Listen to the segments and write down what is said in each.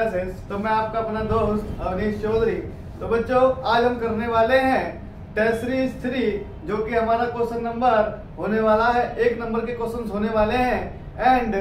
Classes. तो मैं आपका अपना दोस्त अवनीश चौधरी। तो बच्चों आज हम करने वाले हैं टेस्ट सीरीज 3, जो कि हमारा क्वेश्चन नंबर होने वाला है, 1 नंबर के क्वेश्चन होने वाले हैं। एंड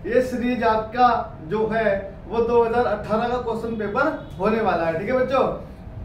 ये सीरीज आपका जो है वो 2018 का क्वेश्चन पेपर होने वाला है। ठीक है बच्चों,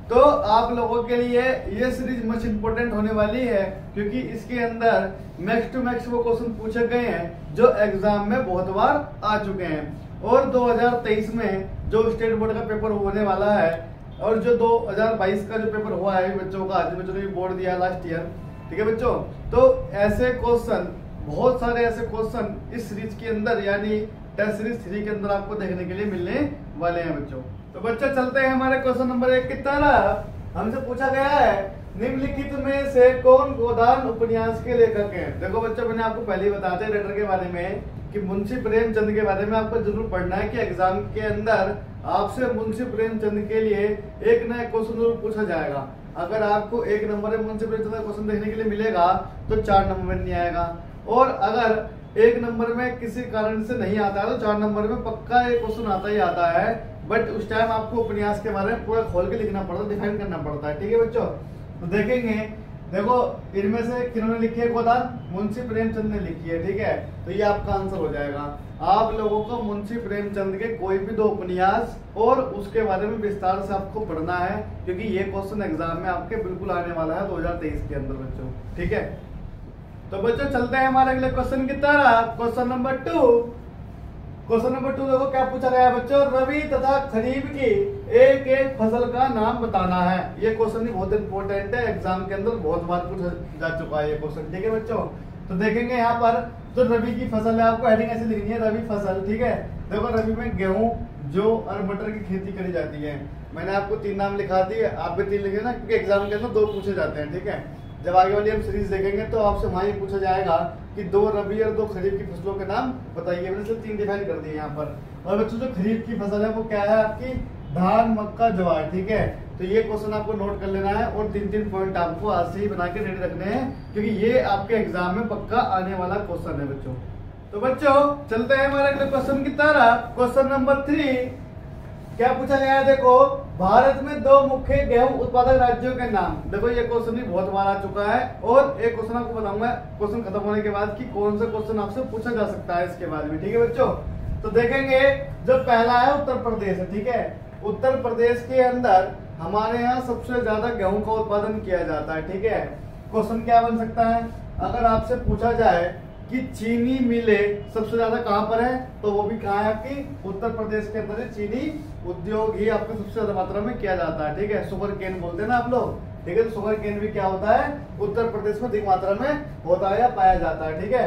तो आप लोगों के लिए ये सीरीज मच इम्पोर्टेंट होने वाली है, क्योंकि इसके अंदर मैक्स टू मैक्स वो क्वेश्चन पूछे गए हैं जो एग्जाम में बहुत बार आ चुके हैं। और 2023 में जो स्टेट बोर्ड का पेपर होने वाला है और जो 2022 का जो पेपर हुआ है बच्चों का, जो बच्चों ने बोर्ड दिया लास्ट ईयर, ठीक है बच्चों, तो ऐसे क्वेश्चन, बहुत सारे ऐसे क्वेश्चन इस सीरीज के अंदर यानी टेस्ट सीरीज 3 के अंदर आपको देखने के लिए मिलने वाले हैं बच्चों। तो बच्चों चलते हैं हमारे क्वेश्चन नंबर 1 की तरह। हमसे पूछा गया है निम्नलिखित में से कौन गोदान उपन्यास के लेखक हैं। देखो बच्चों, मैंने आपको पहले ही बताते हैं राइटर के बारे में कि मुंशी प्रेमचंद के बारे में आपको जरूर पढ़ना है कि एग्जाम के अंदर आपसे मुंशी प्रेमचंद के लिए एक नया क्वेश्चन जरूर पूछा जाएगा। अगर आपको 1 नंबर में मुंशी प्रेमचंद का क्वेश्चन देखने के लिए मिलेगा तो 4 नंबर में नहीं आएगा, और अगर 1 नंबर में किसी कारण से नहीं आता है तो 4 नंबर में पक्का ये क्वेश्चन आता ही आता है। बट उस टाइम आपको उपन्यास के बारे में पूरा खोल के लिखना पड़ता है, डिफाइन करना पड़ता है। ठीक है बच्चों, तो देखेंगे, देखो इनमें से किन्होंने लिखी है गोदान, मुंशी प्रेमचंद ने लिखी है। ठीक है, तो ये आपका आंसर हो जाएगा। आप लोगों को मुंशी प्रेमचंद के कोई भी 2 उपन्यास और उसके बारे में विस्तार से आपको पढ़ना है, क्योंकि ये क्वेश्चन एग्जाम में आपके बिल्कुल आने वाला है 2023 के अंदर बच्चों। ठीक है, तो बच्चों चलते हैं हमारे अगले क्वेश्चन की तरफ। क्वेश्चन नंबर 2 देखो क्या पूछा गया है बच्चों। रबी तथा खरीफ की एक एक फसल का नाम बताना है। ये क्वेश्चन भी बहुत इंपॉर्टेंट है, एग्जाम के अंदर बहुत बार पूछा जा चुका है ये क्वेश्चन। ठीक है बच्चों, तो देखेंगे यहाँ पर तो रबी की फसल है, आपको हेडिंग ऐसे लिखनी है, रबी फसल। ठीक है, देखो रबी में गेहूं, जौ और मटर की खेती करी जाती है। मैंने आपको 3 नाम लिखा दिए, आप भी 3 लिखे ना, क्योंकि एग्जाम के अंदर 2 पूछे जाते हैं। ठीक है, जब आगे वाली हम सीरीज देखेंगे तो आपसे वहां ये पूछा जाएगा कि 2 रबी और 2 खरीफ की फसलों के नाम बताइए। मैंने सिर्फ 3 डिफाइन कर दिए यहाँ पर। और बच्चों जो खरीफ की फसल है वो क्या है आपकी, धान, मक्का, ज्वार। ठीक है, तो ये क्वेश्चन आपको नोट कर लेना है और 3-3 पॉइंट आपको आज से ही बना के रेडी रखने हैं, क्योंकि ये आपके एग्जाम में पक्का आने वाला क्वेश्चन है बच्चों। तो बच्चों चलते हैं हमारे अगले क्वेश्चन की तरफ। क्वेश्चन नंबर 3 क्या पूछा गया है, देखो भारत में 2 मुख्य गेहूं उत्पादक राज्यों के नाम। देखो ये क्वेश्चन भी बहुत बार आ चुका है, और एक क्वेश्चन आपको बताऊंगा क्वेश्चन खत्म होने के बाद कि कौन सा क्वेश्चन आपसे पूछा जा सकता है इसके बाद में। ठीक है बच्चों, तो देखेंगे जो पहला है उत्तर प्रदेश है। ठीक है, उत्तर प्रदेश के अंदर हमारे यहाँ सबसे ज्यादा गेहूं का उत्पादन किया जाता है। ठीक है, क्वेश्चन क्या बन सकता है, अगर आपसे पूछा जाए कि चीनी मिलें सबसे ज्यादा कहां पर है, तो वो भी कहां है आपकी उत्तर प्रदेश के अंदर। चीनी उद्योग ही आपको सबसे ज्यादा मात्रा में किया जाता है। ठीक है, शुगर केन बोलते हैं ना आप लोग। ठीक है, तो शुगर केन भी क्या होता है, उत्तर प्रदेश में अधिक मात्रा में होता है या पाया जाता है। ठीक है,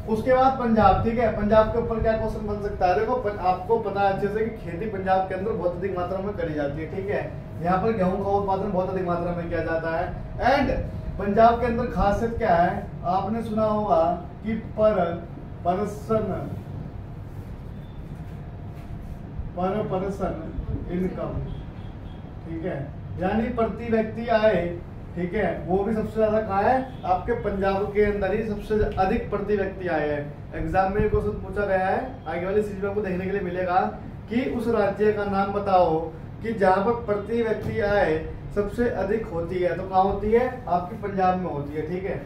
उसके बाद पंजाब। ठीक है, पंजाब के ऊपर क्या क्वेश्चन बन सकता है, देखो आपको पता है अच्छे से कि खेती पंजाब के अंदर बहुत अधिक मात्रा में करी जाती है। ठीक है, यहाँ पर गेहूं का उत्पादन बहुत अधिक मात्रा में किया जाता है। एंड पंजाब के अंदर खासियत क्या है, आपने सुना होगा कि पर पर्सन इनकम, ठीक है, यानी प्रति व्यक्ति आय, ठीक है, वो भी सबसे ज्यादा कहाँ है आपके पंजाब के अंदर ही सबसे अधिक प्रति व्यक्ति आय है। एग्जाम में क्वेश्चन पूछा गया है, आगे वाली सीरीज में आपको देखने के लिए मिलेगा कि उस राज्य का नाम बताओ कि जहाँ पर प्रति व्यक्ति आय सबसे अधिक होती है, तो कहाँ होती है आपकी पंजाब में होती है। ठीक है,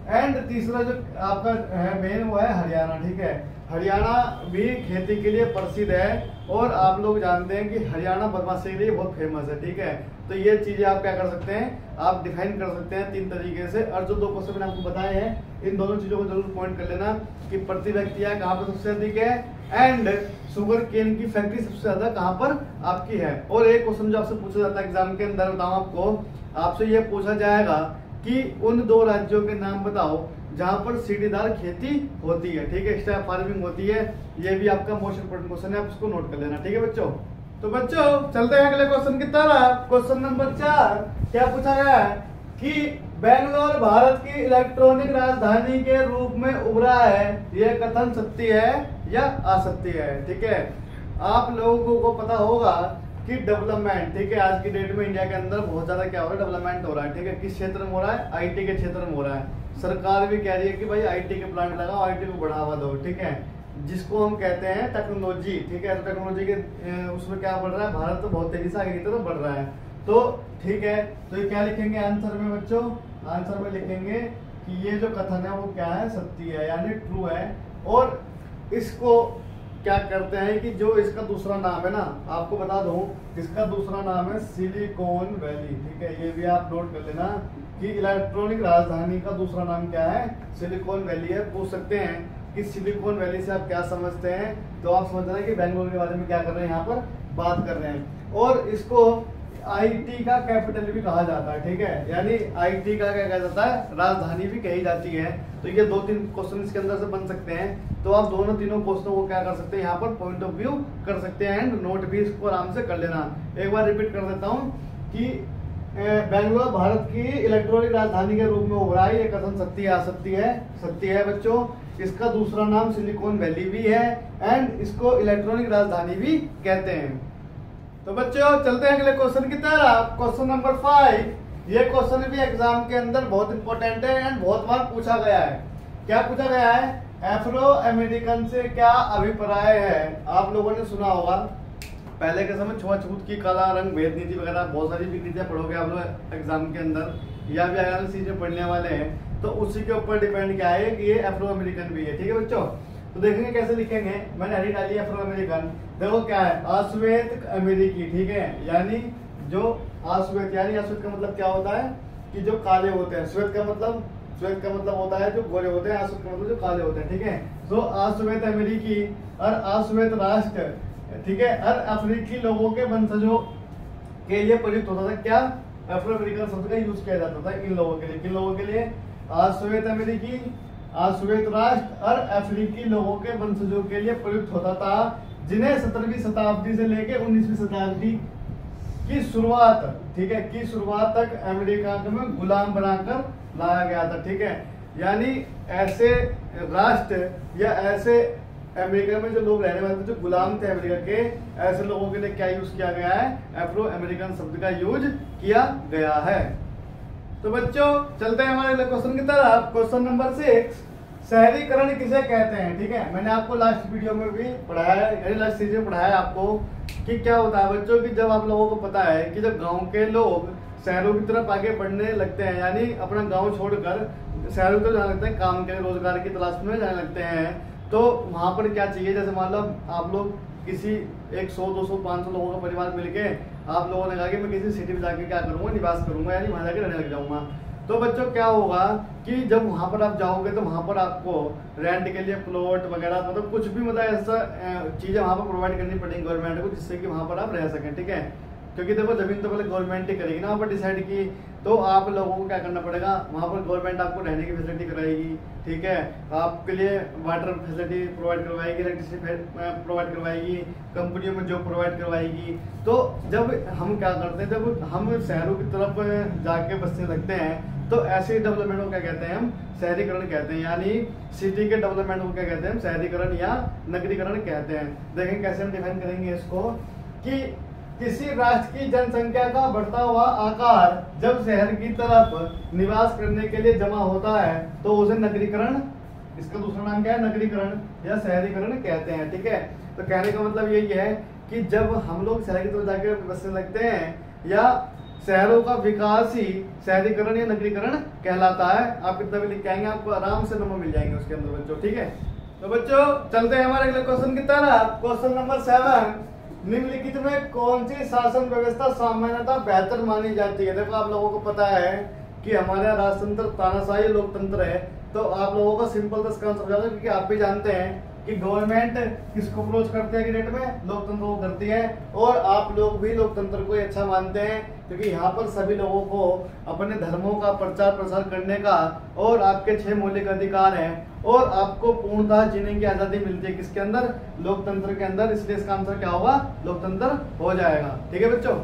एंड तीसरा जो आपका है मेन वो है हरियाणा। ठीक है, हरियाणा भी खेती के लिए प्रसिद्ध है, और आप लोग जानते हैं कि हरियाणा बदमाशी के लिए बहुत फेमस है। ठीक है, तो ये चीजें आप क्या कर सकते हैं, आप डिफाइन कर सकते हैं 3 तरीके से। और जो 2 क्वेश्चन मैंने आपको बताए हैं, इन दोनों चीजों को जरूर पॉइंट कर लेना कि प्रति व्यक्ति आय कहाँ पर सबसे अधिक है, एंड शुगर केन की फैक्ट्री सबसे ज्यादा कहाँ पर आपकी है। और एक क्वेश्चन जो आपसे पूछा जाता है एग्जाम के अंदर, बताऊं आपको, आपसे ये पूछा जाएगा कि उन 2 राज्यों के नाम बताओ जहां पर सीढ़ीदार खेती होती है। ठीक है, स्टैप फार्मिंग होती है। ये भी आपका मोस्ट इंपोर्टेंट क्वेश्चन है, आप इसको नोट कर लेना। ठीक है बच्चों, तो बच्चों चलते हैं अगले क्वेश्चन की तरफ। क्वेश्चन नंबर 4 क्या पूछा गया है कि बेंगलोर भारत की इलेक्ट्रॉनिक राजधानी के रूप में उभरा है, यह कथन सत्य है या असत्य है। ठीक है, आप लोगों को पता होगा कि डेवलपमेंट, ठीक है, आज की डेट में इंडिया के अंदर बहुत ज्यादा क्या हो रहा है, डेवलपमेंट हो रहा है। ठीक है, किस क्षेत्र में हो रहा है, आईटी के क्षेत्र में हो रहा है। सरकार भी कह रही है कि भाई आईटी के प्लांट लगाओ, आईटी को बढ़ावा दो। ठीक है, जिसको हम कहते हैं टेक्नोलॉजी, ठीक है। तो टेक्नोलॉजी के उसमें क्या बढ़ रहा है, भारत तो बहुत तेजी से आगे की तरफ बढ़ रहा है। तो ठीक है, तो ये क्या लिखेंगे आंसर में बच्चों, आंसर में लिखेंगे कि ये जो कथन है वो क्या है, सत्य है यानी ट्रू है। और इसको क्या करते हैं कि जो इसका दूसरा नाम है ना, आपको बता दूं, इसका दूसरा नाम है सिलिकॉन वैली, ठीक है। ये भी आप नोट कर लेना कि इलेक्ट्रॉनिक राजधानी का दूसरा नाम क्या है, सिलिकॉन वैली है। पूछ सकते हैं कि सिलिकॉन वैली से आप क्या समझते हैं, तो आप समझ रहे हैं कि बेंगलोर के बारे में क्या कर रहे हैं, यहाँ पर बात कर रहे हैं। और इसको आईटी का कैपिटल भी कहा जाता है, ठीक है, यानी आईटी का क्या कहा जाता है, राजधानी भी कही जाती है। तो ये 2-3 क्वेश्चन इसके अंदर से बन सकते हैं। तो आप दोनों तीनों क्वेश्चनों को क्या कर सकते हैं, यहाँ पर पॉइंट ऑफ व्यू कर सकते हैं एंड नोट भी इसको आराम से कर लेना। एक बार रिपीट कर देता हूँ कि बेंगलोर भारत की इलेक्ट्रॉनिक राजधानी के रूप में उभरा है, ये कथन सत्य है असत्य है, सत्य है बच्चों। इसका दूसरा नाम सिलिकॉन वैली भी है एंड इसको इलेक्ट्रॉनिक राजधानी भी कहते हैं। तो बच्चों चलते हैं अगले क्वेश्चन की तरफ। Question number 5। ये क्वेश्चन भी एग्जाम के अंदर बहुत इंपॉर्टेंट है एंड बहुत बार पूछा गया है। क्या पूछा गया है, एफ्रो अमेरिकन से क्या अभिप्राय है। आप लोगों ने सुना होगा पहले के समय छुआछूत की कला, रंग भेद नीति वगैरह बहुत सारी नीतियां पढ़ोगे आप लोग एग्जाम के अंदर, या भी आगे चीजें पढ़ने वाले हैं। तो उसी के ऊपर डिपेंड क्या है कि ये एफ्रो अमेरिकन भी है, ठीक है बच्चों। तो देखेंगे कैसे लिखेंगे, मैंने हरी डाली एफ्रो अमेरिकन। देखो क्या है, अश्वेत अमेरिकी, ठीक है, यानी जो अश्वेत, यानी अश्वेत का मतलब क्या होता है कि जो काले होते हैं। श्वेत का मतलब होता है जो गोरे होते हैं, अश्वेत का मतलब जो काले होते हैं, ठीक है। तो अश्वेत अमेरिकी और अश्वेत राष्ट्र, ठीक है, और अफ्रीकी लोगों के वंशजों के लिए प्रयुक्त होता था क्या, अफ्रो अमेरिकन शब्द का यूज किया जाता था इन लोगों के लिए। किन लोगों के लिए, अश्वेत अमेरिकी, अश्वेत राष्ट्र और अफ्रीकी लोगों के वंशजों के लिए प्रयुक्त होता था, जिन्हें 17वीं शताब्दी से लेकर 19वीं शताब्दी की शुरुआत, ठीक है, की शुरुआत तक अमेरिका में गुलाम बनाकर लाया गया था, ठीक है। यानी ऐसे राष्ट्र या ऐसे अमेरिका में जो लोग रहने वाले थे, जो गुलाम थे अमेरिका के, ऐसे लोगों के लिए क्या यूज किया गया है, एफ्रो अमेरिकन शब्द का यूज किया गया है। तो बच्चों चलते हैं हमारे क्वेश्चन की तरफ। क्वेश्चन नंबर 6, शहरीकरण किसे कहते हैं, ठीक है। मैंने आपको लास्ट वीडियो में भी पढ़ाया है, लास्ट सीरीज में पढ़ाया है आपको कि क्या होता है बच्चों की जब आप लोगों को पता है कि जब गांव के लोग शहरों की तरफ आगे बढ़ने लगते हैं, यानी अपना गांव छोड़कर शहरों की तरफ जाने लगते हैं, काम के रोजगार की तलाश में जाने लगते हैं, तो वहां पर क्या चाहिए, जैसे मान लो आप लोग किसी 100, 200, 500 लोगों का परिवार मिलके आप लोगों ने कहा कि मैं किसी सिटी में जाके क्या करूंगा, निवास करूंगा, यानी वहां जाके रहने लग जाऊंगा। तो बच्चों क्या होगा कि जब वहां पर आप जाओगे तो वहां पर आपको रेंट के लिए प्लॉट वगैरह, मतलब कुछ भी मतलब ऐसा चीजें वहां पर प्रोवाइड करनी पड़ेगी गवर्नमेंट को, जिससे कि वहां पर आप रह सकें, ठीक है। क्योंकि देखो जमीन तो पहले गवर्नमेंट ही करेगी ना वहाँ पर डिसाइड की, तो आप लोगों को क्या करना पड़ेगा, वहाँ पर गवर्नमेंट आपको रहने की फैसिलिटी कराएगी, ठीक है, आपके लिए वाटर फैसिलिटी प्रोवाइड करवाएगी, इलेक्ट्रिसिटी प्रोवाइड करवाएगी, कंपनियों में जॉब प्रोवाइड करवाएगी। तो जब हम क्या करते हैं, जब हम शहरों की तरफ जाके बसने लगते हैं, तो ऐसे डेवलपमेंट को क्या कहते हैं, हम शहरीकरण कहते हैं। यानी सिटी के डेवलपमेंट को क्या कहते हैं, हम शहरीकरण या नगरीकरण कहते हैं। देखें कैसे हम डिफाइन करेंगे इसको कि किसी राष्ट्र की जनसंख्या का बढ़ता हुआ आकार जब शहर की तरफ निवास करने के लिए जमा होता है तो उसे नगरीकरण, इसका दूसरा नाम क्या है, नगरीकरण या शहरीकरण कहते हैं, ठीक है। तो कहने का मतलब यही है कि जब हम लोग शहर की तरफ जाके बसने लगते हैं या शहरों का विकास ही शहरीकरण या नगरीकरण कहलाता है। आप कितना भी लिख के आएंगे आपको आराम से नंबर मिल जाएंगे उसके अंदर बच्चों, ठीक है। तो बच्चों चलते हैं हमारे अगले क्वेश्चन की तरफ। क्वेश्चन नंबर 7, निम्नलिखित में कौन सी शासन व्यवस्था सामान्यतः बेहतर मानी जाती है। देखो आप लोगों को पता है कि हमारा राजतंत्र तानाशाही लोकतंत्र है, तो आप लोगों का सिंपल सा इसका आंसर हो जाता है, क्योंकि आप भी जानते हैं कि गवर्नमेंट किसको अप्रोच करते हैं कि डेट में, लोकतंत्र को करती है, और आप लोग भी लोकतंत्र को अच्छा मानते हैं, क्योंकि यहाँ पर सभी लोगों को अपने धर्मों का प्रचार प्रसार करने का और आपके 6 मौलिक अधिकार हैं, और आपको पूर्णतः जीने की आजादी मिलती है किसके अंदर, लोकतंत्र के अंदर। इसलिए इसका आंसर क्या होगा, लोकतंत्र हो जाएगा, ठीक है बच्चों।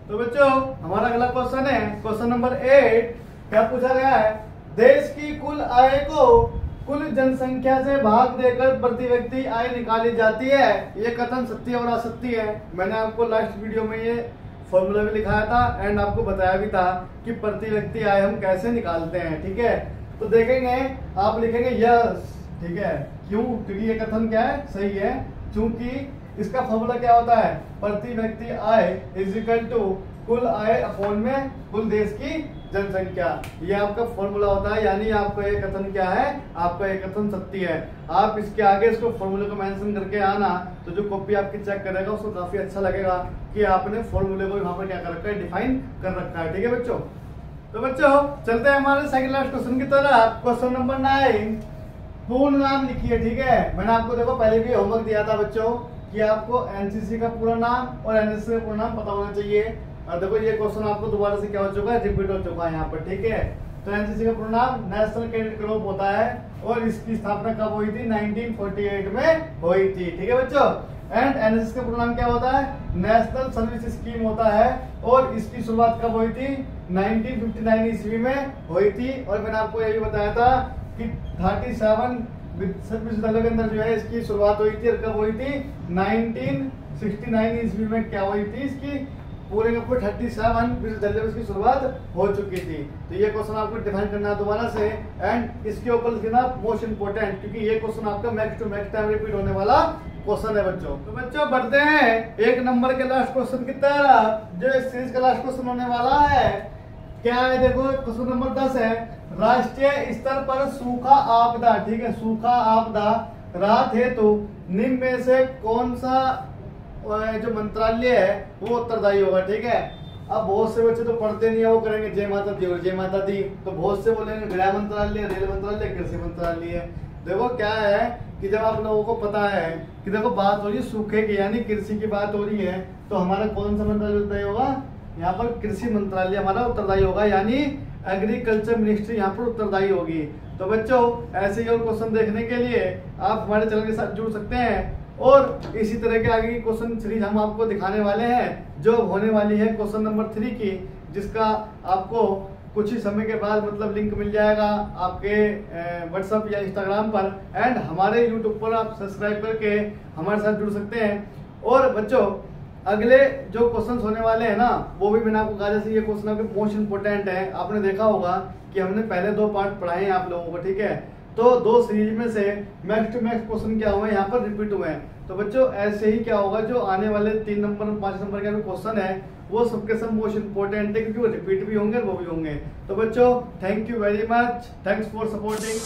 तो बच्चों हमारा अगला क्वेश्चन है क्वेश्चन नंबर 8। क्या पूछा गया है, देश की कुल आय को कुल जनसंख्या से भाग देकर प्रति व्यक्ति आय निकाली जाती है। ये कथन सत्य और असत्य है। मैंने आपको लास्ट वीडियो में ये फॉर्मूला भी लिखाया था एंड आपको बताया भी था कि प्रति व्यक्ति आय हम कैसे निकालते हैं, ठीक है। तो देखेंगे, आप लिखेंगे यस, ठीक है, क्यों? क्योंकि ये कथन क्या है? सही है। क्योंकि इसका फॉर्मूला क्या होता है? प्रति व्यक्ति आय इज इक्वल टू कुल आय अपॉन में कुल देश की जनसंख्या। ये आपका फॉर्मूला होता है, यानी आपका ये कथन क्या है? आपका ये कथन सत्य है। आप इसके आगे इसको फॉर्मूले को मेंशन करके आना, तो जो कॉपी आपकी चेक करेगा उसको काफी अच्छा लगेगा कि आपने फॉर्मूले को यहाँ पर क्या कर रखा है? डिफाइन कर रखा है। ठीक है बच्चों, तो बच्चों चलते हैं हमारे सेकंड लास्ट क्वेश्चन की तरफ। क्वेश्चन नंबर 9, पूर्ण नाम लिखिए। ठीक है, मैंने आपको देखो पहले भी होमवर्क दिया था बच्चों कि आपको एनसीसी का पूरा नाम और एनएसएस का पूरा नाम पता होना चाहिए। और देखो ये क्वेश्चन आपको दोबारा से क्या हो चुका है? रिपीट हो चुका है यहाँ पर। ठीक है, तो एनसीसी का पूरा नाम नेशनल कैडेट कॉर्प होता है और इसकी स्थापना कब हुई थी? 1948 में हुई थी। ठीक है बच्चों, एंड एनएसएस का पूरा नाम क्या होता है? नेशनल सर्विस स्कीम होता है और इसकी शुरुआत कब हुई थी? 1959 ईस्वी में हुई थी। और मैंने आपको ये भी बताया था कि 37 विश्वविद्यालयों के अंदर जो है इसकी शुरुआत हुई थी। और कब हुई थी? 1969 ईस्वी में क्या हुई थी? इसकी पूरे के पूरे 37 विश्वविद्यालयों में इसकी शुरुआत हो चुकी थी। तो ये क्वेश्चन आपको डिफाइन करना है दोबारा से, एंड इसके ऊपर लिखना मोस्ट इंपोर्टेंट, क्योंकि ये क्वेश्चन आपका max to max time repeat होने वाला क्वेश्चन है बच्चों। तो बच्चों बढ़ते हैं 1 नंबर के लास्ट क्वेश्चन की तरफ, जो इस सीरीज का लास्ट क्वेश्चन होने वाला है। क्या है? देखो क्वेश्चन नंबर 10 है, राष्ट्रीय स्तर पर सूखा आपदा। ठीक है, सूखा आपदा राहत हेतु निम्न में से कौन सा जो मंत्रालय है वो उत्तरदायी होगा? ठीक है, अब बहुत से बच्चे तो पढ़ते नहीं है, वो करेंगे जय माता दी और जय माता दी, तो बहुत से बोलेंगे गृह मंत्रालय, रेल मंत्रालय, कृषि मंत्रालय। देखो क्या है कि जब आप लोगों को पता है कि देखो बात हो रही है सूखे की, यानी कृषि की बात हो रही है, तो हमारा कौन सा मंत्रालय उत्तरदायी होगा? यहाँ पर कृषि मंत्रालय हमारा उत्तरदायी होगा, यानी एग्रीकल्चर मिनिस्ट्री यहाँ पर उत्तरदायी होगी। तो बच्चों ऐसे ही और क्वेश्चन देखने के लिए आप हमारे चैनल के साथ जुड़ सकते हैं, और इसी तरह के आगे की क्वेश्चन सीरीज हम आपको दिखाने वाले हैं, जो होने वाली है क्वेश्चन नंबर 3 की, जिसका आपको कुछ ही समय के बाद मतलब लिंक मिल जाएगा आपके व्हाट्सएप या इंस्टाग्राम पर, एंड हमारे यूट्यूब पर आप सब्सक्राइब करके हमारे साथ जुड़ सकते हैं। और बच्चों अगले जो क्वेश्चंस होने वाले हैं ना, वो भी मैंने आपको कहा, जैसे ये क्वेश्चन आपके मोस्ट इंपोर्टेंट है। आपने देखा होगा कि हमने पहले 2 पार्ट पढ़ाए हैं आप लोगों को। ठीक है, तो 2 सीरीज में से मैक्स टू मैक्स क्वेश्चन क्या हुए? यहाँ पर रिपीट हुए हैं। तो बच्चों ऐसे ही क्या होगा, जो आने वाले 3 नंबर 5 नंबर के क्वेश्चन है वो सबके सब मोस्ट इंपोर्टेंट है, क्योंकि वो रिपीट भी होंगे, वो भी होंगे। तो बच्चों thank you very much, thanks for supporting.